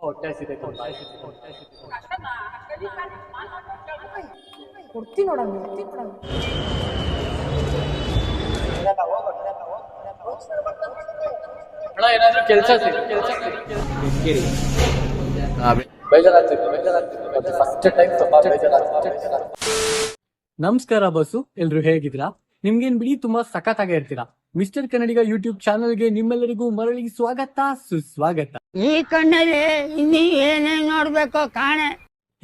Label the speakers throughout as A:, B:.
A: ಹೊಟ್ಟೆ ಹಸಿದೆ ತುಂಬಾ.
B: ಕೊಡ್ತೀನಿ ನೋಡಂಗ.
A: ಅಣ್ಣ ಏನಾದ್ರೂ ಕೆಲಸ ಬೇಜಾರಾಗ್ತಿತ್ತು ಫಸ್ಟ್ ಟೈಮ್ ತುಂಬಾ ಬೇಜಾರಾಗ್ತಿತ್ತು. ನಮಸ್ಕಾರ ಬಸ್ಸು, ಎಲ್ರು ಹೇಗಿದ್ದೀರಾ? ನಿಮ್ಗೇನ್ ಬಿಡಿ ತುಂಬಾ ಸಖತ್ತಾಗೇ ಇರ್ತೀರಾ. ಮಿಸ್ಟರ್ ಕನ್ನಡಿಗ ಯೂಟ್ಯೂಬ್ ಚಾನಲ್ಗೆ ನಿಮ್ಮೆಲ್ಲರಿಗೂ ಮರಳಿ ಸ್ವಾಗತ ಸುಸ್ವಾಗತ.
C: ಈ ಕಣ್ಣಲ್ಲಿ ಇನ್ನೀ ಏನೇನ್ ನೋಡ್ಬೇಕೋ ಕಾಣೆ.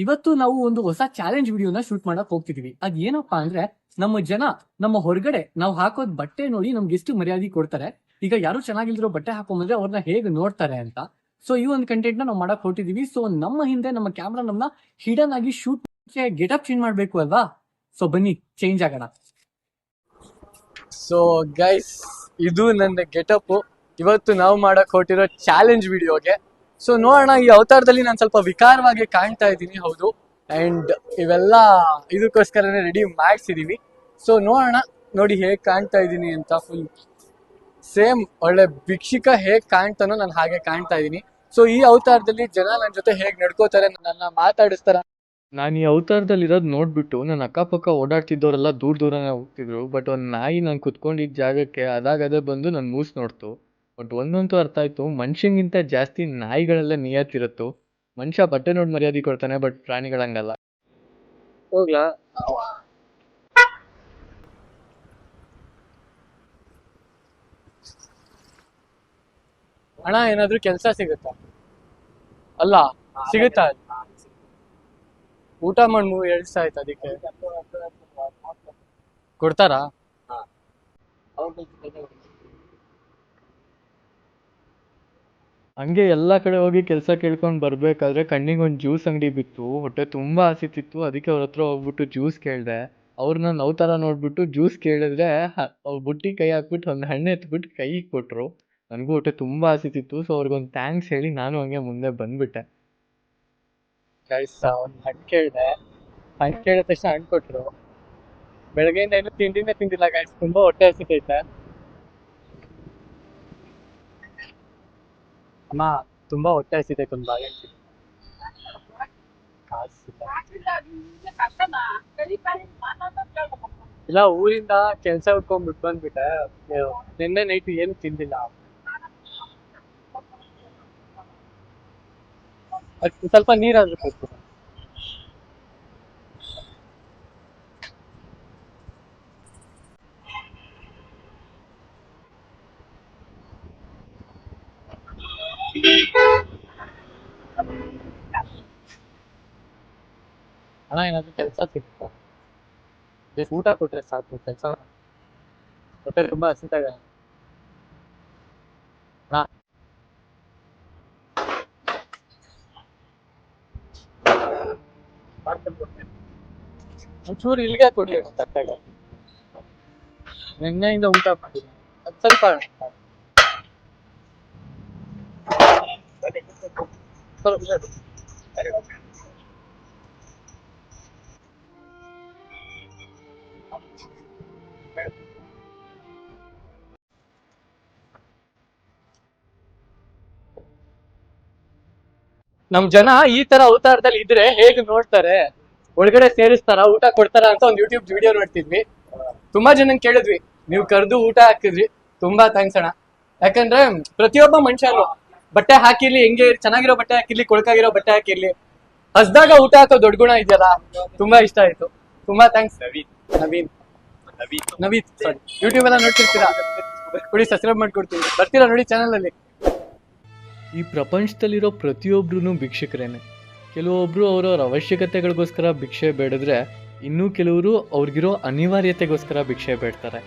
A: ಇವತ್ತು ನಾವು ಒಂದು ಹೊಸ ಚಾಲೆಂಜ್ ವಿಡಿಯೋನ ಶೂಟ್ ಮಾಡಕ್ ಹೋಗ್ತಿದೀವಿ. ಅದ್ ಏನಪ್ಪಾ ಅಂದ್ರೆ, ನಮ್ಮ ಜನ ನಮ್ಮ ಹೊರಗಡೆ ನಾವು ಹಾಕೋದ್ ಬಟ್ಟೆ ನೋಡಿ ನಮ್ಗೆ ಎಷ್ಟು ಮರ್ಯಾದೆ ಕೊಡ್ತಾರೆ. ಈಗ ಯಾರು ಚೆನ್ನಾಗಿಲ್ದಿರೋ ಬಟ್ಟೆ ಹಾಕೊಂಡ್ಬಂದ್ರೆ ಅವ್ರನ್ನ ಹೇಗೆ ನೋಡ್ತಾರೆ ಅಂತ. ಸೊ ಈ ಒಂದು ಕಂಟೆಂಟ್ ನ ನಾವು ಮಾಡಕ್ ಹೊರಟಿದೀವಿ. ಸೊ ನಮ್ಮ ಹಿಂದೆ ನಮ್ಮ ಕ್ಯಾಮ್ರಾ ನಮ್ನ ಹಿಡನ್ ಆಗಿ ಶೂಟ್ ಗೆಟಪ್ ಚೇಂಜ್ ಮಾಡ್ಬೇಕು ಅಲ್ವಾ? ಸೊ ಬನ್ನಿ ಚೇಂಜ್ ಆಗೋಣ. ಸೊ ಗೈಸ್, ಇದು ನನ್ನ ಗೆಟಪ್ ಇವತ್ತು ನಾವು ಮಾಡಕ್ ಹೊರಟಿರೋ ಚಾಲೆಂಜ್ ವಿಡಿಯೋಗೆ. ಸೊ ನೋಡೋಣ, ಈ ಅವತಾರದಲ್ಲಿ ನಾನು ಸ್ವಲ್ಪ ವಿಕಾರವಾಗಿ ಕಾಣ್ತಾ ಇದ್ದೀನಿ, ಹೌದು. ಅಂಡ್ ಇವೆಲ್ಲ ಇದಕ್ಕೋಸ್ಕರನೇ ರೆಡಿ ಮಾಡಿಸಿದೀವಿ. ಸೊ ನೋಡೋಣ, ನೋಡಿ ಹೇಗ್ ಕಾಣ್ತಾ ಇದ್ದೀನಿ ಅಂತ. ಫುಲ್ ಸೇಮ್ ಒಳ್ಳೆ ಭಿಕ್ಷುಕ ಹೇಗ್ ಕಾಣ್ತಾನೋ ನಾನು ಹಾಗೆ ಕಾಣ್ತಾ ಇದ್ದೀನಿ. ಸೊ ಈ ಅವತಾರದಲ್ಲಿ ಜನ ನನ್ನ ಜೊತೆ ಹೇಗ್ ನಡ್ಕೋತಾರೆ, ನನ್ನ ಮಾತಾಡಿಸ್ತಾರ. ನಾನು ಈ ಅವತಾರದಲ್ಲಿ ಇರೋದು ನೋಡ್ಬಿಟ್ಟು ನನ್ನ ಅಕ್ಕಪಕ್ಕ ಓಡಾಡ್ತಿದ್ದವರೆಲ್ಲ ದೂರನೇ ಹೋಗ್ತಿದ್ರು. ಬಟ್ ಒಂದು ನಾಯಿ ನಾನು ಕುತ್ಕೊಂಡಿದ್ದ ಜಾಗಕ್ಕೆ ಅದಾಗದೇ ಬಂದು ನನ್ನ ಮೂಸ್ ನೋಡ್ತು. ಬಟ್ ಒಂದಂತೂ ಅರ್ಥ ಆಯ್ತು, ಮನುಷ್ಯಂಗಿಂತ ಜಾಸ್ತಿ ನಾಯಿಗಳೆಲ್ಲ ನಿಯತ್ತಿರುತ್ತೋ. ಮನುಷ್ಯ ಬಟ್ಟೆ ನೋಡಿ ಮರ್ಯಾದೆ ಕೊಡ್ತಾನೆ, ಬಟ್ ಪ್ರಾಣಿಗಳಂಗಲ್ಲ. ಹೋಗ್ಲಾ? ಅಣ್ಣ ಏನಾದ್ರೂ ಕೆಲಸ ಸಿಗುತ್ತಾ? ಅಲ್ಲ ಸಿಗುತ್ತಾ? ಊಟ ಮಾಡಿ 2 ದಿವಸ ಆಯ್ತು, ಅದಕ್ಕೆ ಕೊಡ್ತಾರಾ? ಹಂಗೆ ಎಲ್ಲ ಕಡೆ ಹೋಗಿ ಕೆಲಸ ಕೇಳ್ಕೊಂಡು ಬರ್ಬೇಕಾದ್ರೆ ಕಣ್ಣಿಗೆ ಒಂದು ಜ್ಯೂಸ್ ಅಂಗಡಿ ಬಿತ್ತು. ಹೊಟ್ಟೆ ತುಂಬ ಹಸಿತಿತ್ತು, ಅದಕ್ಕೆ ಅವ್ರ ಹತ್ರ ಹೋಗ್ಬಿಟ್ಟು ಜ್ಯೂಸ್ ಕೇಳಿದೆ. ಅವ್ರನ್ನ ನಾವು ಥರ ನೋಡ್ಬಿಟ್ಟು ಜ್ಯೂಸ್ ಕೇಳಿದ್ರೆ ಅವ್ರು ಬುಟ್ಟಿ ಕೈ ಹಾಕ್ಬಿಟ್ಟು ಒಂದು ಹಣ್ಣು ಎತ್ಬಿಟ್ಟು ಕೈಗೆ ಕೊಟ್ಟರು. ನನಗೂ ಹೊಟ್ಟೆ ತುಂಬ ಹಸಿತಿತ್ತು. ಸೊ ಅವ್ರಿಗೊಂದು ಥ್ಯಾಂಕ್ಸ್ ಹೇಳಿ ನಾನು ಹಂಗೆ ಮುಂದೆ ಬಂದ್ಬಿಟ್ಟೆ. ಒಂದು ಹಣ್ಣು ಕೇಳಿದೆ, ಹಣ್ಣು ಕೇಳಿದ ತಕ್ಷಣ ಹಣ್ಣು ಕೊಟ್ಟರು. ಬೆಳಗ್ಗೆಯಿಂದ ಏನು ತಿಂಡಿನೇ ತಿಂದಿಲ್ಲ ಗೈಸ್, ತುಂಬ ಹೊಟ್ಟೆ ಹಸಿತೈತೆ. ಅಮ್ಮ ತುಂಬಾ ಹೊಟ್ಟೆ ಹಸಿತೈತೆ, ಒಂದು ಬಾಳೆ ಇಲ್ಲ, ಊರಿಂದ ಕೆಲ್ಸ ಉಟ್ಕೊಂಡ್ಬಿಟ್ಟು ಬಂದ್ಬಿಟ್ಟೆ. ನಿನ್ನೆ ನೈಟ್ ಏನು ತಿಂದಿಲ್ಲ. ಸ್ವಲ್ಪ ನೀರಾದ್ರೂ ಕೊಡ್ತೀನಿ. ಅಣ್ಣ ಏನಾದ್ರು ಕೆಲಸ ಸಿಗ್ತಾ? ಊಟ ಕೊಟ್ರೆ ಸಾಕು, ಕೆಲಸ ಹೊಟ್ಟೆ ತುಂಬಾ ಹಸಿತಾಗ. ಒಂಚೂರು ಇಲ್ಲಿಗೆ ಕೊಡ್ಲಿ ತಟ್ಟಾಗ. ನಿನ್ನೆಯಿಂದ ಊಟ ಮಾಡಿಲ್ಲ, ಅದು ಸ್ವಲ್ಪ ನಮ್ ಜನ ಈ ತರ ಅವತಾರದಲ್ಲಿ ಇದ್ರೆ ಹೇಗೆ ನೋಡ್ತಾರೆ, ಒಳಗಡೆ ಸೇರಿಸ್ತಾರ, ಊಟ ಕೊಡ್ತಾರ ಅಂತ ಒಂದು ಯೂಟ್ಯೂಬ್ ವಿಡಿಯೋ ನೋಡ್ತಿದ್ವಿ. ತುಂಬಾ ಜನ ಕೇಳಿದ್ವಿ, ನೀವು ಕರೆದು ಊಟ ಹಾಕಿದ್ರಿ, ತುಂಬಾ ಥ್ಯಾಂಕ್ಸ್ ಅಣ್ಣ. ಯಾಕಂದ್ರೆ ಪ್ರತಿಯೊಬ್ಬ ಮನುಷ್ಯನು ಬಟ್ಟೆ ಹಾಕಿರ್ಲಿ, ಹೆಂಗೆ ಚೆನ್ನಾಗಿರೋ ಬಟ್ಟೆ ಹಾಕಿರ್ಲಿ, ಕೊಳಕಾಗಿರೋ ಬಟ್ಟೆ ಹಾಕಿರ್ಲಿ, ಹಸ್ದಾಗ ಊಟ ಹಾಕೋ ದೊಡ್ಡ ಗುಣ ಇದೆಯಲ್ಲ, ತುಂಬಾ ಇಷ್ಟ ಆಯ್ತು. ತುಂಬಾ ಥ್ಯಾಂಕ್ಸ್. ನವೀತ್ ಸಾರಿ, ಯೂಟ್ಯೂಬ್ ಎಲ್ಲ ನೋಡ್ತಿರ್ತೀರಾ, ಕೊಡಿ, ಸಬ್ಸ್ಕ್ರೈಬ್ ಮಾಡ್ಕೊಡ್ತೀವಿ, ಬರ್ತೀರಾ ನೋಡಿ ಚಾನಲ್ ಅಲ್ಲಿ. ಈ ಪ್ರಪಂಚದಲ್ಲಿರೋ ಪ್ರತಿಯೊಬ್ರು ಭಿಕ್ಷುಕರೇನೆ. ಕೆಲವೊಬ್ರು ಅವರವ್ರ ಅವಶ್ಯಕತೆಗಳಿಗೋಸ್ಕರ ಭಿಕ್ಷೆ ಬೇಡಿದ್ರೆ, ಇನ್ನೂ ಕೆಲವರು ಅವ್ರಿಗಿರೋ ಅನಿವಾರ್ಯತೆಗೋಸ್ಕರ ಭಿಕ್ಷೆ ಬೇಡ್ತಾರೆ.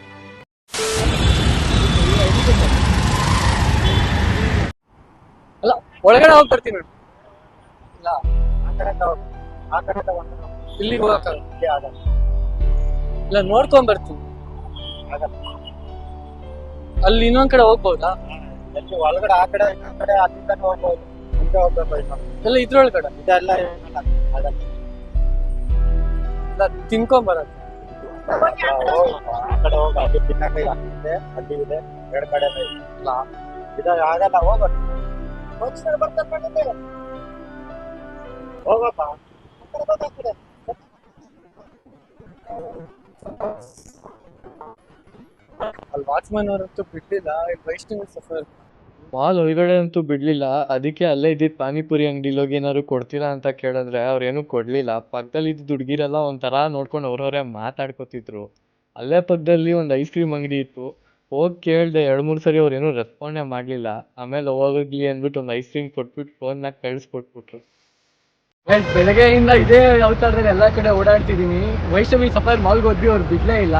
A: ಅಲ್ಲ, ಒಳಗಡೆ ಹೋಗಿ ಬರ್ತೀನಿ ನೋಡಿ. ಇಲ್ಲಿಗೆ ಹೋಗಕ್ಕ ಇಲ್ಲ, ನೋಡ್ಕೊಂಡ್ ಬರ್ತೀನಿ. ಅಲ್ಲಿ ಇನ್ನೊಂದ್ ಕಡೆ ಹೋಗ್ಬೋದಾ?
D: ಒಳಗಡೆ ಆ ಕಡೆ ಅಲ್ಲಿಂದ ಹೋಗ್ಬೋದು, ಮುಂದೆ ಹೋಗ್ಬೇಕು.
A: ಎಲ್ಲ ಇದ್ರೊಳಗಡೆ
D: ಇದೆಲ್ಲ
A: ತಿನ್ಕೊಂಬರತ್ತೆ.
D: ಆ ಕಡೆ ಹೋಗಿ ಅಲ್ಲಿ ತಿನ್ನಕ್ಕೆ ಇದೆ, ಅಲ್ಲಿ ಇದೆ, 2 ಕಡೆ ಇಲ್ಲ. ಇದಾಗ ಆಗಲ್ಲ, ಹೋಗ್ಬರ್ತೀನಿ. ಹೋಗಪ್ಪ
A: ಅಲ್ಲಿ ವಾಚ್ಮನ್ ಅವರಂತೂ ಬಿಡ್ಲಿಲ್ಲ. ವೈಷ್ಣವಿ ಸಫರ್ ಮಾಲ್ ಒಳಗಡೆ ಅಂತೂ ಬಿಡ್ಲಿಲ್ಲ. ಅದಕ್ಕೆ ಅಲ್ಲೇ ಇದ್ದಿದ್ದು ಪಾನಿಪುರಿ ಅಂಗಡಿಲಿ ಹೋಗಿ ಏನಾದ್ರು ಕೊಡ್ತೀರಾ ಅಂತ ಕೇಳಿದ್ರೆ ಅವ್ರೇನು ಕೊಡ್ಲಿಲ್ಲ. ಪಕ್ಕದಲ್ಲಿ ಇದ್ದ ಹುಡುಗಿರೆಲ್ಲ ಒಂಥರ ನೋಡ್ಕೊಂಡು ಅವ್ರವ್ರೇ ಮಾತಾಡ್ಕೊತಿದ್ರು. ಅಲ್ಲೇ ಪಕ್ಕದಲ್ಲಿ ಒಂದು ಐಸ್ ಕ್ರೀಮ್ ಅಂಗಡಿ ಇತ್ತು. ಹೋಗಿ ಕೇಳಿದೆ 2-3 ಸರಿ ಅವ್ರೇನು ರೆಸ್ಪಾಂಡೇ ಮಾಡಲಿಲ್ಲ. ಆಮೇಲೆ ಹೋಗ್ಲಿ ಅಂದ್ಬಿಟ್ಟು ಒಂದು ಐಸ್ ಕ್ರೀಮ್ ಕೊಟ್ಬಿಟ್ಟು ಫೋನ್ನಾಗ ಕಳಿಸ್ಕೊಟ್ಬಿಟ್ರು. ಬೆಳಗ್ಗೆಯಿಂದ ಇದೇ ಅವತಾರದಲ್ಲಿ ಎಲ್ಲ ಕಡೆ ಓಡಾಡ್ತಿದ್ದೀನಿ. ವೈಷ್ಣವಿ ಸಫರ್ ಮಾಲ್ಗೆ ಹೋದ್ವಿ, ಅವ್ರು ಬಿಡ್ಲೇ ಇಲ್ಲ.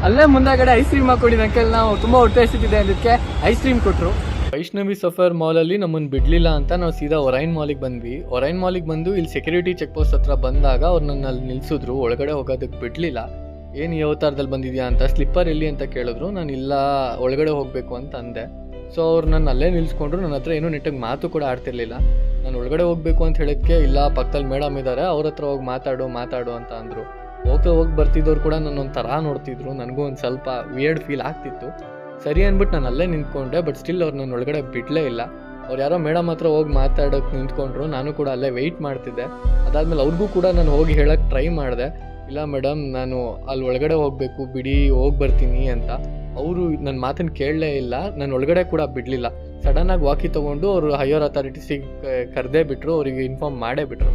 A: ಅಲ್ಲೇ ಮುಂದಾಗಡೆ ಐಸ್ ಕ್ರೀಮ್ ಹಾಕೊಡಿ ಅಂಕಲ್, ನಾವು ತುಂಬ ಹೊಟ್ಟೆ ಹಸಿತಿದೆ ಅದಕ್ಕೆ ಐಸ್ ಕ್ರೀಮ್ ಕೊಟ್ಟರು. ವೈಷ್ಣವಿ ಸಫರ್ ಮಾಲಲ್ಲಿ ನಮ್ಮನ್ನು ಬಿಡಲಿಲ್ಲ ಅಂತ ನಾವು ಸೀದಾ ಒರೈನ್ ಮಾಲಿಗೆ ಬಂದ್ವಿ. ಒರೈನ್ ಮಾಲಿಗೆ ಬಂದು ಇಲ್ಲಿ ಸೆಕ್ಯೂರಿಟಿ ಚೆಕ್ ಪೋಸ್ಟ್ ಹತ್ರ ಬಂದಾಗ ಅವ್ರು ನನ್ನ ಅಲ್ಲಿ ನಿಲ್ಸಿದ್ರು. ಒಳಗಡೆ ಹೋಗೋದಕ್ಕೆ ಬಿಡಲಿಲ್ಲ. ಏನು ಈ ಅವತಾರದಲ್ಲಿ ಬಂದಿದ್ಯಾ ಅಂತ, ಸ್ಲಿಪ್ಪರ್ ಎಲ್ಲಿ ಅಂತ ಕೇಳಿದ್ರು. ನಾನು ಇಲ್ಲ ಒಳಗಡೆ ಹೋಗಬೇಕು ಅಂತ ಅಂದೆ. ಸೊ ಅವ್ರು ನನ್ನ ಅಲ್ಲೇ ನಿಲ್ಸ್ಕೊಂಡ್ರು. ನನ್ನ ಹತ್ರ ಏನೂ ನೆಟ್ಟಾಗಿ ಮಾತು ಕೂಡ ಆಡ್ತಿರ್ಲಿಲ್ಲ. ನಾನು ಒಳಗಡೆ ಹೋಗಬೇಕು ಅಂತ ಹೇಳಿದ್ಕೆ ಇಲ್ಲ ಪಕ್ಕದಲ್ಲಿ ಮೇಡಮ್ ಇದ್ದಾರೆ, ಅವ್ರ ಹತ್ರ ಹೋಗಿ ಮಾತಾಡು ಅಂತ ಅಂದರು. ಹೋಗಿ ಬರ್ತಿದ್ದವ್ರು ಕೂಡ ನನ್ನ ಒಂಥರ ನೋಡ್ತಿದ್ರು. ನನಗೂ ಒಂದು ಸ್ವಲ್ಪ ವಿಯರ್ಡ್ ಫೀಲ್ ಆಗ್ತಿತ್ತು. ಸರಿ ಅಂದ್ಬಿಟ್ಟು ನಾನು ಅಲ್ಲೇ ನಿಂತ್ಕೊಂಡೆ. ಬಟ್ ಸ್ಟಿಲ್ ಅವ್ರು ನನ್ನ ಒಳಗಡೆ ಬಿಡಲೇ ಇಲ್ಲ. ಅವ್ರು ಯಾರೋ ಮೇಡಮ್ ಹತ್ರ ಹೋಗಿ ಮಾತಾಡೋಕ್ಕೆ ನಿಂತ್ಕೊಂಡ್ರು. ನಾನು ಕೂಡ ಅಲ್ಲೇ ವೆಯ್ಟ್ ಮಾಡ್ತಿದ್ದೆ. ಅದಾದಮೇಲೆ ಅವ್ರಿಗೂ ಕೂಡ ನಾನು ಹೋಗಿ ಹೇಳೋಕ್ಕೆ ಟ್ರೈ ಮಾಡಿದೆ, ಇಲ್ಲ ಮೇಡಮ್ ನಾನು ಅಲ್ಲಿ ಒಳಗಡೆ ಹೋಗಬೇಕು, ಬಿಡಿ ಹೋಗಿ ಬರ್ತೀನಿ ಅಂತ. ಅವರು ನನ್ನ ಮಾತನ್ನು ಕೇಳಲೇ ಇಲ್ಲ. ನಾನು ಒಳಗಡೆ ಕೂಡ ಬಿಡಲಿಲ್ಲ. ಸಡನ್ನಾಗಿ ವಾಕಿ ತೊಗೊಂಡು ಅವರು ಹೈಯರ್ ಅಥಾರಿಟೀಸಿಗೆ ಕರೆದೇ ಬಿಟ್ಟರು. ಅವರಿಗೆ ಇನ್ಫಾರ್ಮ್ ಮಾಡೇ ಬಿಟ್ಟರು.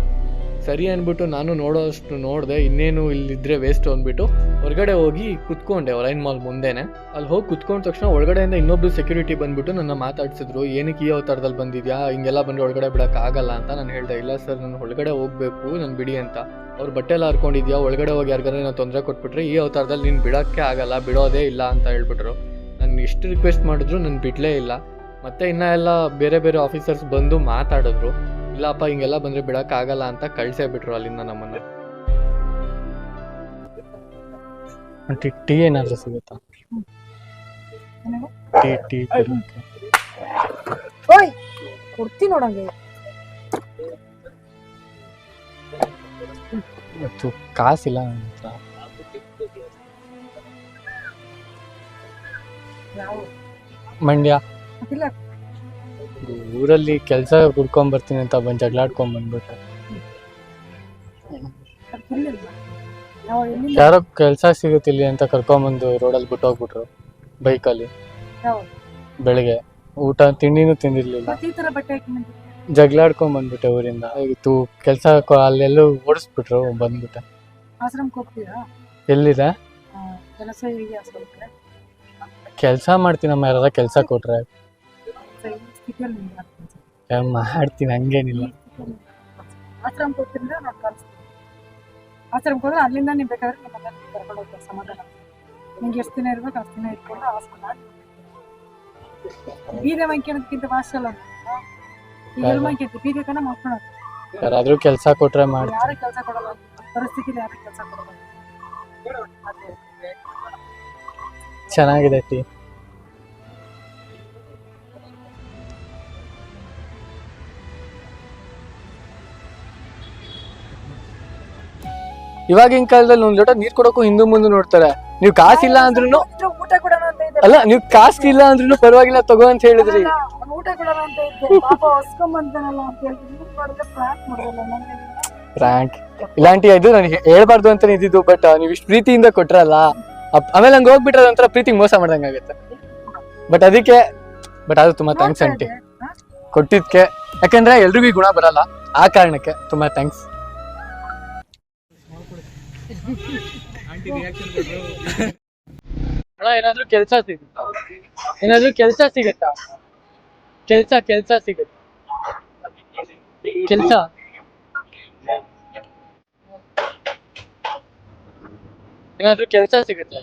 A: ಸರಿ ಅಂದ್ಬಿಟ್ಟು ನಾನು ನೋಡೋಷ್ಟು ನೋಡಿದೆ, ಇನ್ನೇನು ಇಲ್ಲಿದ್ದರೆ ವೇಸ್ಟ್ ಅಂದ್ಬಿಟ್ಟು ಹೊರಗಡೆ ಹೋಗಿ ಕುತ್ಕೊಂಡೆ ಒರೈನ್ ಮಾಲ್ ಮುಂದೆನೆ. ಅಲ್ಲಿ ಹೋಗಿ ಕುತ್ಕೊಂಡ ತಕ್ಷಣ ಒಳಗಡೆಯಿಂದ ಇನ್ನೊಬ್ರು ಸೆಕ್ಯೂರಿಟಿ ಬಂದ್ಬಿಟ್ಟು ನನ್ನ ಮಾತಾಡ್ಸಿದ್ರು. ಏನಕ್ಕೆ ಈ ಅವತಾರದಲ್ಲಿ ಬಂದಿದ್ಯಾ, ಹಿಂಗೆಲ್ಲ ಬಂದು ಒಳಗಡೆ ಬಿಡೋಕ್ಕಾಗಲ್ಲ ಅಂತ. ನಾನು ಹೇಳಿದೆ, ಇಲ್ಲ ಸರ್ ನಾನು ಒಳಗಡೆ ಹೋಗಬೇಕು, ನಾನು ಬಿಡಿ ಅಂತ. ಅವ್ರು ಬಟ್ಟೆ ಎಲ್ಲ ಹರ್ಕೊಂಡಿದ್ಯಾ, ಒಳಗಡೆ ಹೋಗಿ ಯಾರಿಗಾರ ನಾನು ತೊಂದರೆ ಕೊಟ್ಬಿಟ್ರೆ ಈ ಅವತಾರದಲ್ಲಿ ನೀನು ಬಿಡೋಕ್ಕೆ ಆಗಲ್ಲ, ಬಿಡೋದೇ ಇಲ್ಲ ಅಂತ ಹೇಳ್ಬಿಟ್ರು. ನಾನು ಎಷ್ಟು ರಿಕ್ವೆಸ್ಟ್ ಮಾಡಿದ್ರು ನಾನು ಬಿಡಲೇ ಇಲ್ಲ. ಮತ್ತು ಇನ್ನೂ ಎಲ್ಲ ಬೇರೆ ಬೇರೆ ಆಫೀಸರ್ಸ್ ಬಂದು ಮಾತಾಡಿದ್ರು. ಇಲ್ಲಪ್ಪ ಹಿಂಗೆಲ್ಲ ಬಂದರೆ ಬಿಡೋಕ್ಕಾಗಲ್ಲ ಅಂತ ಕಳಿಸೇ ಬಿಟ್ರು ಅಲ್ಲಿಂದ ನಮ್ಮನ್ನು. ಟೀ ಏನಾದರೂ ಸಿಗುತ್ತಾ? ಟೀ
B: ಕೊಡ್ತೀನಿ ನೋಡಂಗೆ.
A: ಇವತ್ತು ಕಾಸಿಲ್ಲ ನನ್ನ ಹತ್ರ. ಮಂಡ್ಯ ಊರಲ್ಲಿ ಕೆಲಸ ಹುಡ್ಕೊಂಬರ್ತೀನಿ ಅಂತ ಬಂದು ಜಗಳಾಡ್ಕೊಂಬಂದ್ಬಿಟ್ಟೆ. ಯಾರೋ ಕೆಲಸ ಸಿಗುತ್ತಿಲ್ಲ ಅಂತ ಕರ್ಕೊಂಬಂದು ರೋಡಲ್ಲಿ ಬಿಟ್ಟು ಹೋಗ್ಬಿಟ್ರು ಬೈಕಲ್ಲಿ. ಬೆಳಿಗ್ಗೆ ಊಟ ತಿಂಡಿನೂ ತಿಂದಿರ್ಲಿಲ್ಲ. ಜಗಳಾಡ್ಕೊಂಡ್ ಬಂದ್ಬಿಟ್ಟೆ ಊರಿಂದ. ಇವತ್ತು ಕೆಲಸ ಅಲ್ಲೆಲ್ಲೂ ಓಡಿಸ್ಬಿಟ್ರು, ಬಂದ್ಬಿಟ್ಟೆ. ಎಲ್ಲಿದೆ ಕೆಲಸ ಮಾಡ್ತೀನಮ್ಮ, ಯಾರಾದ ಕೆಲಸ ಕೊಟ್ರೆ ಮಾಡ್ತೀನಿ, ಹಂಗೇನಿಲ್ಲ.
B: ಆಶ್ರಮಕ್ಕೆ ಹೋದ್ರೆ ಅಲ್ಲಿಂದ ನೀವು ಬೇಕಾದ್ರೆ ನಿಮ್ಮನ್ನ ಕರ್ಕೊಂಡು ಹೋಗ್ತಾರೆ ಸಮಾಧಾನ. ನಿಂಗೆ ಎಷ್ಟು ದಿನ ಇರ್ಬೇಕು ಅಷ್ಟು ದಿನ ಇಟ್ಕೊಂಡು ಹಾಸ್ಕೊಂಡು ಬೀಗ ಮಂಕಿರೋದಕ್ಕಿಂತ ವಾಸಲ್ಲ. ಈಗ ಮಂಕಿ ಬೀಗ ಕಣ ಮಾಡ್ಕೊಳೋದು.
A: ಯಾರಾದ್ರೂ ಕೆಲಸ ಕೊಟ್ರೆ ಮಾಡಿ.
B: ಯಾರು ಕೆಲಸ ಕೊಡಲ್ಲ, ಪರಿಸ್ಥಿತಿ ಯಾರು ಕೆಲಸ ಕೊಡಲ್ಲ.
A: ಚೆನ್ನಾಗಿದೆ ಟೀ. ಇವಾಗಿನ ಕಾಲದಲ್ಲಿ ಒಂದ್ ಲೋಟ ನೀರ್ ಕೊಡೋಕು ಹಿಂದೆ ಮುಂದೆ ನೋಡ್ತಾರೆ. ನೀವು ಕಾಸಿಲ್ಲ ಅಂದ್ರೂ
B: ಊಟ ಕೊಡೋಣ ಅಂತ ಇದ್ದೆ.
A: ಅಲ್ಲ, ನೀವು ಕಾಸು ಇಲ್ಲ ಅಂದ್ರೂ ಪರವಾಗಿಲ್ಲ ತಗೋ ಅಂತ ಹೇಳಿದ್ರಿ.
B: ಊಟ ಕೊಡೋಣ ಅಂತ ಇದ್ದೆ, ಪಾಪ ಹೊಸ್ಕೊಂಬಂತಾನಲ್ಲ ಅಂತ ಹೇಳಿದ್ರೆ ಪ್ರಾಂಕ್ ಮಾಡೋದಲ್ಲ ನನಗೆ.
A: ಪ್ರಾಂಕ್ ಇಲ್ಲಾಂಟಿ, ಇದು ನಾನು ಹೇಳ್ಬಾರ್ದು ಅಂತಾನೆ ಇದ್ದಿದ್ದು. ಬಟ್ ನೀವು ಇಷ್ಟು ಪ್ರೀತಿಯಿಂದ ಕೊಟ್ರಲ್ಲ, ಆಮೇಲೆ ಹಂಗೆ ಹೋಗ್ಬಿಟ್ರೆ ಒಂಥರ ಪ್ರೀತಿಗೆ ಮೋಸ ಮಾಡ್ದಂಗೆ ಆಗುತ್ತೆ. ಬಟ್ ಅದಕ್ಕೆ ಅದು ತುಂಬಾ ಥ್ಯಾಂಕ್ಸ್ ಆಂಟಿ ಕೊಟ್ಟಿದ್ಕೆ. ಯಾಕಂದ್ರೆ ಎಲ್ರಿಗೂ ಈ ಗುಣ ಬರಲ್ಲ, ಆ ಕಾರಣಕ್ಕೆ ತುಂಬಾ ಥ್ಯಾಂಕ್ಸ್. ಏನಾದ್ರೂ ಕೆಲಸ ಸಿಗುತ್ತಾ? ಏನಾದ್ರೂ ಕೆಲಸ ಸಿಗುತ್ತಾ? ಕೆಲಸ ಸಿಗುತ್ತೆ. ಕೆಲಸ ಏನಾದ್ರೂ ಕೆಲಸ ಸಿಗುತ್ತೆ.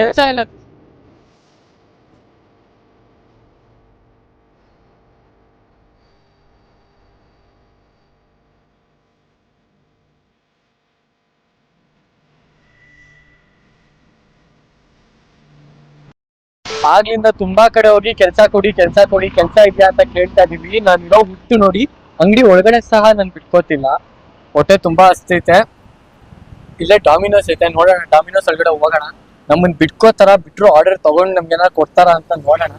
A: ಕೆಲಸ ಏನಾದ್ರು ಆಗ್ಲಿಂದ ತುಂಬಾ ಕಡೆ ಹೋಗಿ ಕೆಲಸ ಕೊಡಿ ಕೆಲಸ ಇದೆಯಾ ಅಂತ ಕೇಳ್ತಾ ಇದೀವಿ. ನಾನಿರೋ ಹುಟ್ಟು ನೋಡಿ ಅಂಗಡಿ ಒಳಗಡೆ ಸಹ ನಾನು ಬಿಟ್ಕೋತಿಲ್ಲ. ಹೊಟ್ಟೆ ತುಂಬಾ ಹಸ್ತೈತೆ. ಇಲ್ಲೇ ಡಾಮಿನೋಸ್ ಐತೆ, ನೋಡೋಣ ಡಾಮಿನೋಸ್ ಒಳಗಡೆ ಹೋಗೋಣ. ನಮ್ಮನ್ನ ಬಿಟ್ಕೋತಾರ, ಬಿಟ್ರು ಆರ್ಡರ್ ತಗೊಂಡು ನಮ್ಗೆ ಏನಾದ್ರು ಕೊಡ್ತಾರ ಅಂತ ನೋಡೋಣ.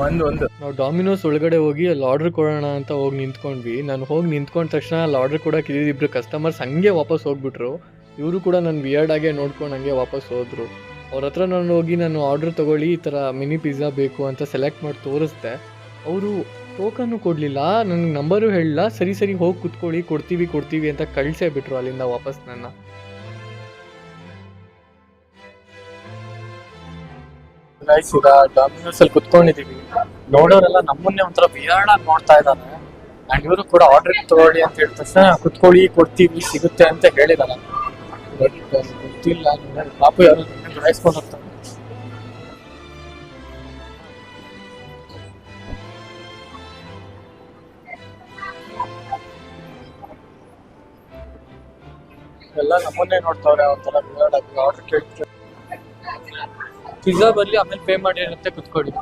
A: ನಾವು ಡಾಮಿನೋಸ್ ಒಳಗಡೆ ಹೋಗಿ ಅಲ್ಲಿ ಆರ್ಡರ್ ಕೊಡೋಣ ಅಂತ ಹೋಗಿ ನಿಂತ್ಕೊಂಡ್ವಿ. ನಾನು ಹೋಗಿ ನಿಂತ್ಕೊಂಡ ತಕ್ಷಣ ಅಲ್ಲಿ ಆರ್ಡರ್ ಕೊಡೋಕೆ ಇಬ್ಬರು ಕಸ್ಟಮರ್ಸ್ ಹಂಗೆ ವಾಪಸ್ ಹೋಗ್ಬಿಟ್ರು. ಇವರು ಕೂಡ ನಾನು ವಿಯರ್ಡಾಗೆ ನೋಡ್ಕೊಂಡು ಹಂಗೆ ವಾಪಸ್ ಹೋದರು. ಅವ್ರ ಹತ್ರ ನಾನು ಹೋಗಿ ನಾನು ಆರ್ಡರ್ ತೊಗೊಳ್ಳಿ, ಈ ಥರ ಮಿನಿ ಪಿಜ್ಜಾ ಬೇಕು ಅಂತ ಸೆಲೆಕ್ಟ್ ಮಾಡಿ ತೋರಿಸ್ದೆ. ಅವರು ಟೋಕನ್ನು ಕೊಡಲಿಲ್ಲ, ನನಗೆ ನಂಬರು ಹೇಳಿಲ್ಲ. ಸರಿ ಹೋಗಿ ಕುತ್ಕೊಳ್ಳಿ, ಕೊಡ್ತೀವಿ ಅಂತ ಕಳಿಸೇ ಬಿಟ್ರು ಅಲ್ಲಿಂದ ವಾಪಸ್ ನನ್ನ. ಈಗ ಡಾಮಿನೋಸ್ ಅಲ್ಲಿ ಕುತ್ಕೊಂಡಿದೀವಿ. ನೋಡೋರೆಲ್ಲ ನಮ್ಮನ್ನೇ ಒಂಥರ ವಿಯರ್ಡ್ ಆಗಿ ನೋಡ್ತಾ ಇದ್ದಾರೆ. ಅಂಡ್ ಇವರು ಕೂಡ ಆರ್ಡರ್ ತಗೊಳ್ಳಿ ಅಂತ ಹೇಳಿದ ತಕ್ಷಣ ಕುತ್ಕೊಳ್ಳಿ, ಕೊಡ್ತೀವಿ, ಸಿಗುತ್ತೆ ಅಂತ ಹೇಳಿದಾರೆ. ಬಟ್ ಗೊತ್ತಿಲ್ಲ, ಪಾಪು ಯಾರು ಗ್ರಹಿಸ್ಕೊಂಡು ಹೋಗ್ತಾರೆ. ಎಲ್ಲ ನಮ್ಮನ್ನೇ ನೋಡ್ತಾವ್ರೆ ಒಂಥರ ವಿಯರ್ಡ್ ಆಗಿ. ಆರ್ಡರ್ ಕೇಳ್ತಾರೆ, ಪಿಜ್ಜಾ ಬರ್ಲಿ, ಆಮೇಲೆ ಪೇ ಮಾಡಿ ಅಂತ ಕುತ್ಕೊಳ್ಳಿ.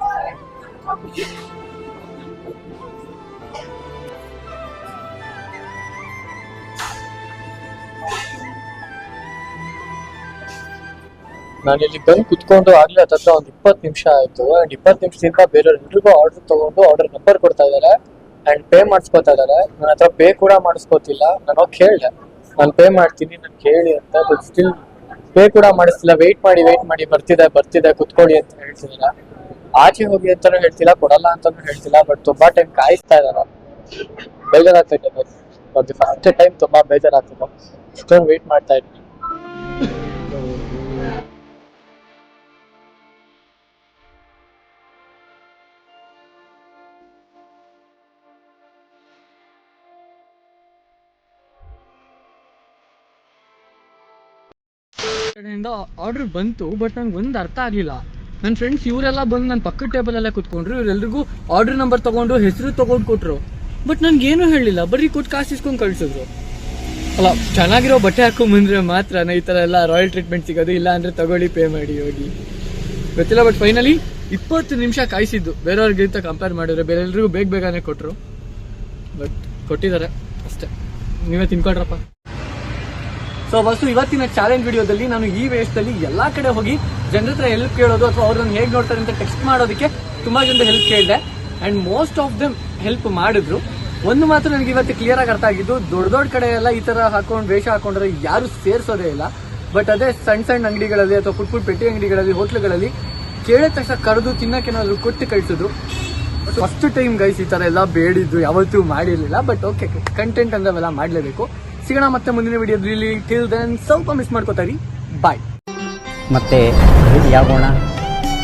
A: ನಾನಿಲ್ಲಿ ಬಂದು ಕುತ್ಕೊಂಡು ಆಗ್ಲೇ ಹತ್ರ ಒಂದು 20 ನಿಮಿಷ ಆಯ್ತು. ಅಂಡ್ 20 ನಿಮಿಷದಿಂದ ಬೇರೆಯವ್ರಿಗೂ ಆರ್ಡರ್ ತಗೊಂಡು ಆರ್ಡರ್ ನಂಬರ್ ಕೊಡ್ತಾ ಇದಾರೆ ಅಂಡ್ ಪೇ ಮಾಡಿಸ್ಕೊತಾ ಇದಾರೆ. ನನ್ನ ಹತ್ರ ಪೇ ಕೂಡ ಮಾಡಿಸ್ಕೋತಿಲ್ಲ. ನಾನು ಹೋಗಿ ಕೇಳಿದೆ, ನಾನು ಪೇ ಮಾಡ್ತೀನಿ, ನನ್ಗೆ ಹೇಳಿ ಅಂತ. ಬಟ್ ಸ್ಟಿಲ್ ಪೇ ಕೂಡ ಮಾಡಿಸ್ತಿಲ್ಲ. ವೆಯ್ಟ್ ಮಾಡಿ ಬರ್ತಿದೆ ಕುತ್ಕೊಳ್ಳಿ ಅಂತ ಹೇಳ್ತಿದ್ದಾರೆ. ಆಚೆ ಹೋಗಿ ಅಂತಾನು ಹೇಳ್ತಿಲ್ಲ, ಕೊಡಲ್ಲ ಅಂತಾನು ಹೇಳ್ತಿಲ್ಲ. ಬಟ್ ತುಂಬಾ ಟೈಮ್ ಕಾಯಿಸ್ತಾ ಇದಾರೆ. ಬೇಜಾರಾಗ್ತೈತೆ. ಫಸ್ಟ್ ಟೈಮ್ ತುಂಬಾ ಬೇಜಾರಾಗ್ತದೆ. ಇಷ್ಟೊಂದು ವೆಯ್ಟ್ ಮಾಡ್ತಾ ಇದ್ದೀನಿ. ಕಡೆಯಿಂದ ಆರ್ಡರ್ ಬಂತು, ಬಟ್ ನಂಗೆ ಒಂದು ಅರ್ಥ ಆಗಲಿಲ್ಲ. ನನ್ನ ಫ್ರೆಂಡ್ಸ್ ಇವರೆಲ್ಲ ಬಂದು ನನ್ನ ಪಕ್ಕದ ಟೇಬಲಲ್ಲೇ ಕುತ್ಕೊಂಡ್ರು. ಇವರೆಲ್ರಿಗೂ ಆರ್ಡರ್ ನಂಬರ್ ತೊಗೊಂಡು ಹೆಸರು ತೊಗೊಂಡು ಕೊಟ್ಟರು. ಬಟ್ ನನಗೇನು ಹೇಳಿಲ್ಲ, ಬರೀ ಕೊಟ್ಟು ಕಾಸು ಇಸ್ಕೊಂಡು ಕಳಿಸಿದ್ರು. ಅಲ್ಲ, ಚೆನ್ನಾಗಿರೋ ಬಟ್ಟೆ ಹಾಕೊಂಡ್ಬಂದ್ರೆ ಮಾತ್ರ ಈ ಥರ ಎಲ್ಲ ರಾಯಲ್ ಟ್ರೀಟ್ಮೆಂಟ್ ಸಿಗೋದು. ಇಲ್ಲ ಅಂದರೆ ತಗೊಳ್ಳಿ, ಪೇ ಮಾಡಿ ಹೋಗಿ. ಗೊತ್ತಿಲ್ಲ. ಬಟ್ ಫೈನಲಿ 20 ನಿಮಿಷ ಕಾಯಿಸಿದ್ದು. ಬೇರೆಯವ್ರಿಗಿಂತ ಕಂಪೇರ್ ಮಾಡಿದ್ರೆ ಬೇರೆಲ್ರಿಗೂ ಬೇಗನೆ ಕೊಟ್ಟರು. ಬಟ್ ಕೊಟ್ಟಿದ್ದಾರೆ ಅಷ್ಟೇ. ನೀವೇ ತಿನ್ಕೊಳ್ರಪ್ಪ. ಸೊ ಬಸ್ಸು ಇವತ್ತಿನ ಚಾಲೆಂಜ್ ವಿಡಿಯೋದಲ್ಲಿ ನಾನು ಈ ವೇಷದಲ್ಲಿ ಎಲ್ಲಾ ಕಡೆ ಹೋಗಿ ಜನರ ಹತ್ರ ಹೆಲ್ಪ್ ಕೇಳೋದು ಅಥವಾ ಅವ್ರನ್ನ ಹೇಗೆ ನೋಡ್ತಾರೆ ಅಂತ ಟೆಕ್ಸ್ಟ್ ಮಾಡೋದಕ್ಕೆ ತುಂಬಾ ಜನ ಹೆಲ್ಪ್ ಕೇಳಿದೆ. And most of them help ಮಾಡಿದ್ರು. ಒಂದು ಮಾತ್ರ ನನಗೆ ಇವತ್ತು ಕ್ಲಿಯರ್ ಆಗಿ ಅರ್ಥ ಆಗಿದ್ದು, ದೊಡ್ಡ ಕಡೆ ಎಲ್ಲ ಈ ತರ ಹಾಕೊಂಡು ವೇಷ ಹಾಕೊಂಡ್ರೆ ಯಾರು ಸೇರ್ಸೋದೇ ಇಲ್ಲ. ಬಟ್ ಅದೇ ಸಣ್ಣ ಅಂಗಡಿಗಳಲ್ಲಿ ಅಥವಾ ಪುಟ್ ಪೆಟ್ಟಿ ಅಂಗಡಿಗಳಲ್ಲಿ, ಹೋಟ್ಲುಗಳಲ್ಲಿ ಕೇಳಿದ ತಕ್ಷಣ ಕರೆದು ತಿನ್ನಕ್ಕೇನಾದ್ರು ಕೊಟ್ಟು ಕಳಿಸಿದ್ರು. ಫಸ್ಟ್ ಟೈಮ್ ಗೈಸ್ ಈ ತರ ಎಲ್ಲ ಬೇಡಿದ್ದು, ಯಾವತ್ತೂ ಮಾಡಿರ್ಲಿಲ್ಲ. ಬಟ್ ಓಕೆ, ಕಂಟೆಂಟ್ ಅಂದ್ರೆ ಅವೆಲ್ಲ ಮಾಡ್ಲೇಬೇಕು. ಸಿಗೋಣ ಮತ್ತೆ ಮುಂದಿನ ವಿಡಿಯೋದಲ್ಲಿ. ಟಿಲ್ ದೆನ್ ಸ್ವಲ್ಪ ಮಿಸ್ ಮಾಡ್ಕೋತಾ ಇರಿ. ಬಾಯ್.
E: ಮತ್ತೆ ಭೇಟಿಯಾಗೋಣ.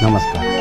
E: ನಮಸ್ಕಾರ.